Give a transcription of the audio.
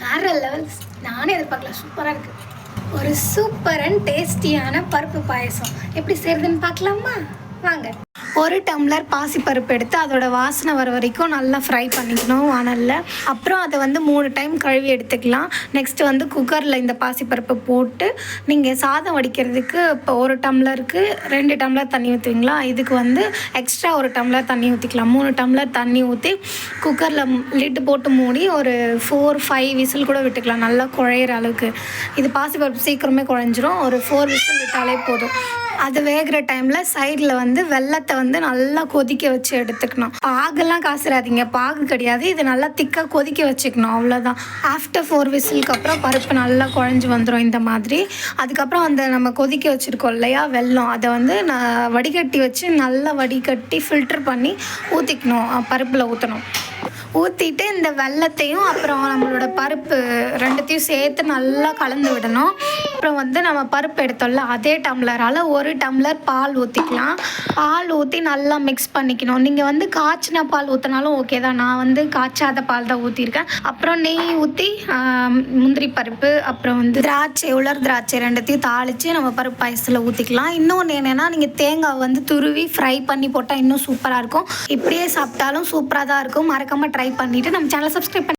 வேறு லெவல். நானே எதிர்பார்க்கல, சூப்பராக இருக்குது. ஒரு சூப்பர் அண்ட் டேஸ்டியான பருப்பு பாயசம் எப்படி செய்கிறதுன்னு பார்க்கலாமா? வாங்க. ஒரு டம்ளர் பாசிப்பருப்பு எடுத்து அதோட வாசனை வர வரைக்கும் நல்லா ஃப்ரை பண்ணிக்கணும் வானலில். அப்புறம் அதை வந்து 3 டைம் கழுவி எடுத்துக்கலாம். நெக்ஸ்ட்டு வந்து குக்கரில் இந்த பாசிப்பருப்பை போட்டு நீங்கள் சாதம் வடிக்கிறதுக்கு இப்போ 1 டம்ளருக்கு 2 டம்ளர் தண்ணி ஊற்றுவீங்களா, இதுக்கு வந்து எக்ஸ்ட்ரா 1 டம்ளர் தண்ணி ஊற்றிக்கலாம். 3 டம்ளர் தண்ணி ஊற்றி குக்கரில் லிட்டு போட்டு மூடி ஒரு 4-5 விசில் கூட விட்டுக்கலாம், நல்லா குழையிற அளவுக்கு. இது பாசிப்பருப்பு சீக்கிரமே குழஞ்சிரும். ஒரு 4 விசில் விட்டாலே போதும். அது வேகிற டைமில் சைடில் வந்து வெல்லத்தை வந்து நல்லா கொதிக்க வச்சு எடுத்துக்கணும். பாகெல்லாம் காசிடாதீங்க, பாகு கிடையாது, இது நல்லா திக்காக கொதிக்க வச்சுக்கணும், அவ்வளோதான். ஆஃப்டர் 4 விசிலுக்கு அப்புறம் பருப்பு நல்லா குழஞ்சி வந்துடும் இந்த மாதிரி. அதுக்கப்புறம் அந்த நம்ம கொதிக்க வச்சுருக்கோம் இல்லையா வெல்லம், அதை வந்து நான் வடிகட்டி வச்சு நல்லா வடிகட்டி ஃபில்ட்ரு பண்ணி ஊற்றிக்கணும், பருப்பில் ஊற்றணும். ஊற்றிட்டு இந்த வெல்லத்தையும் அப்புறம் நம்மளோட பருப்பு ரெண்டுத்தையும் சேர்த்து நல்லா கலந்து விடணும். அப்புறம் வந்து நம்ம பருப்பு எடுத்தோம்ல அதே டம்ளரால் 1 டம்ளர் பால் ஊற்றிக்கலாம். பால் ஊற்றி நல்லா மிக்ஸ் பண்ணிக்கணும். நீங்கள் வந்து காய்ச்சின பால் ஊற்றினாலும் ஓகே தான், நான் வந்து காய்ச்சாத பால் தான் ஊற்றிருக்கேன். அப்புறம் நெய் ஊற்றி முந்திரி பருப்பு அப்புறம் வந்து திராட்சை, உலர் திராட்சை ரெண்டுத்தையும் தாளித்து நம்ம பருப்பு பாயசத்தில் ஊற்றிக்கலாம். இன்னொன்று என்னென்னா, நீங்கள் தேங்காய் வந்து துருவி ஃப்ரை பண்ணி போட்டால் இன்னும் சூப்பராக இருக்கும். இப்படியே சாப்பிட்டாலும் சூப்பராக தான் இருக்கும். மறக்காமல் ட்ரை பண்ணிவிட்டு நம்ம சேனலை சப்ஸ்கிரைப் பண்ணி